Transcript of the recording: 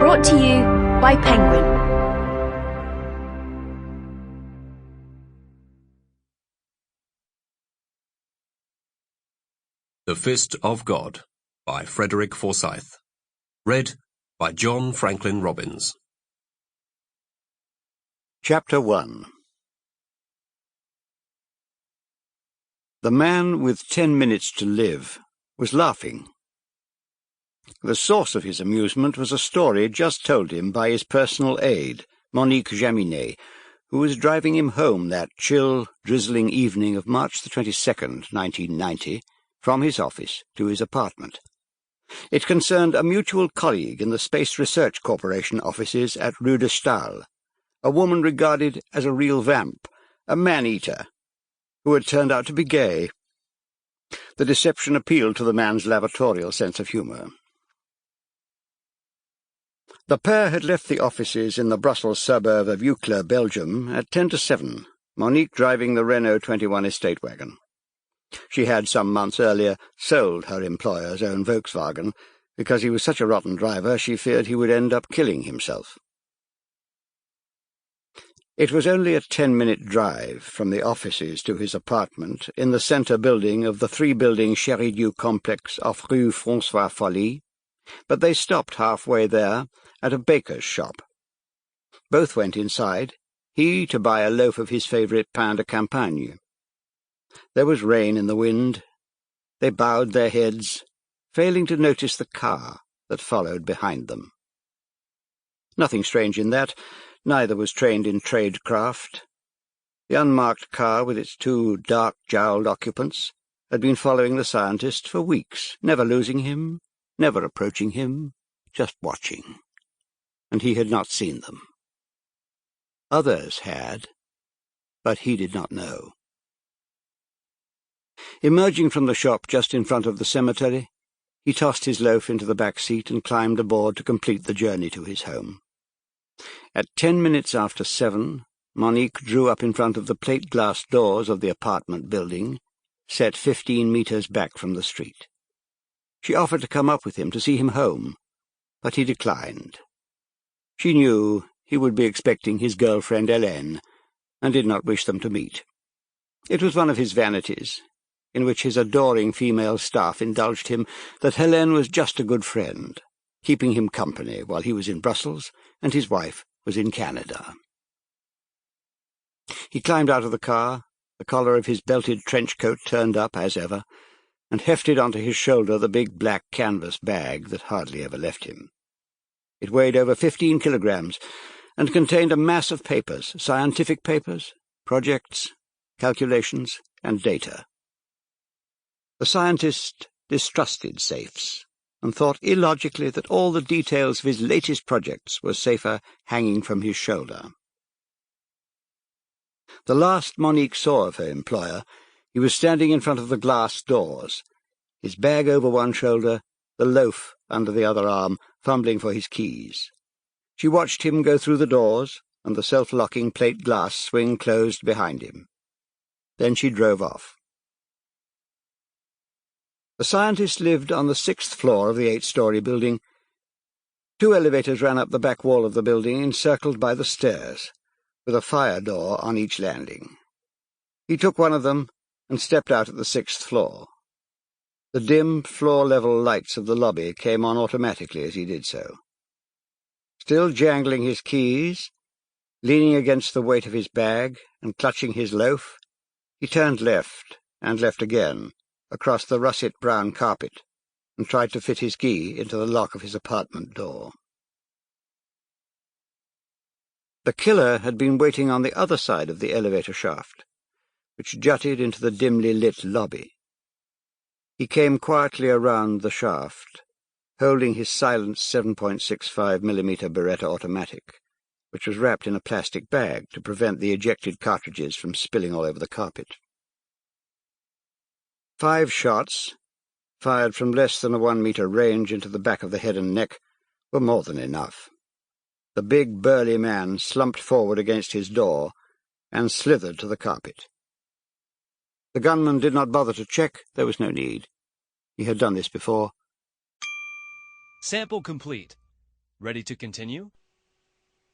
Brought to you by Penguin. The Fist of God by Frederick Forsyth. Read by John Franklyn-Robbins. Chapter 1. The man with 10 minutes to live was laughing. The source of his amusement was a story just told him by his personal aide, Monique Jaminet, who was driving him home that chill, drizzling evening of March the 22nd, 1990, from his office to his apartment. It concerned a mutual colleague in the Space Research Corporation offices at Rue de Stahl, a woman regarded as a real vamp, a man-eater, who had turned out to be gay. The deception appealed to the man's lavatorial sense of humour. The pair had left the offices in the Brussels suburb of Uccle, Belgium, at 10 to 7, Monique driving the Renault 21 estate wagon. She had, some months earlier, sold her employer's own Volkswagen. Because he was such a rotten driver, she feared he would end up killing himself. It was only a 10-minute drive from the offices to his apartment in the centre building of the three-building Chéridieu complex off Rue François Folly, but they stopped halfway there at a baker's shop. Both went inside, he to buy a loaf of his favourite pain de campagne. There was rain in the wind. They bowed their heads, failing to notice the car that followed behind them. Nothing strange in that. Neither was trained in tradecraft. The unmarked car, with its two dark-jowled occupants, had been following the scientist for weeks, never losing him, never approaching him, just watching. And he had not seen them. Others had, but he did not know. Emerging from the shop just in front of the cemetery, he tossed his loaf into the back seat and climbed aboard to complete the journey to his home. At 10 minutes after 7, Monique drew up in front of the plate-glass doors of the apartment building, set 15 metres back from the street. She offered to come up with him to see him home, but he declined. She knew he would be expecting his girlfriend Hélène, and did not wish them to meet. It was one of his vanities, in which his adoring female staff indulged him, that Hélène was just a good friend, keeping him company while he was in Brussels and his wife was in Canada. He climbed out of the car, the collar of his belted trench coat turned up as ever, and hefted onto his shoulder the big black canvas bag that hardly ever left him. It weighed over 15 kilograms and contained a mass of papers, scientific papers, projects, calculations, and data. The scientist distrusted safes and thought illogically that all the details of his latest projects were safer hanging from his shoulder. The last Monique saw of her employer, he was standing in front of the glass doors, his bag over one shoulder, the loaf under the other arm, fumbling for his keys. She watched him go through the doors, and the self-locking plate glass swing closed behind him. Then she drove off. The scientist lived on the 6th floor of the 8-story building. 2 elevators ran up the back wall of the building, encircled by the stairs, with a fire door on each landing. He took one of them and stepped out at the 6th floor. The dim, floor-level lights of the lobby came on automatically as he did so. Still jangling his keys, leaning against the weight of his bag and clutching his loaf, he turned left and left again, across the russet-brown carpet, and tried to fit his key into the lock of his apartment door. The killer had been waiting on the other side of the elevator shaft, which jutted into the dimly lit lobby. He came quietly around the shaft, holding his silenced 7.65mm Beretta automatic, which was wrapped in a plastic bag to prevent the ejected cartridges from spilling all over the carpet. 5 shots, fired from less than a 1-meter range into the back of the head and neck, were more than enough. The big, burly man slumped forward against his door and slithered to the carpet. The gunman did not bother to check. There was no need. He had done this before. Sample complete. Ready to continue?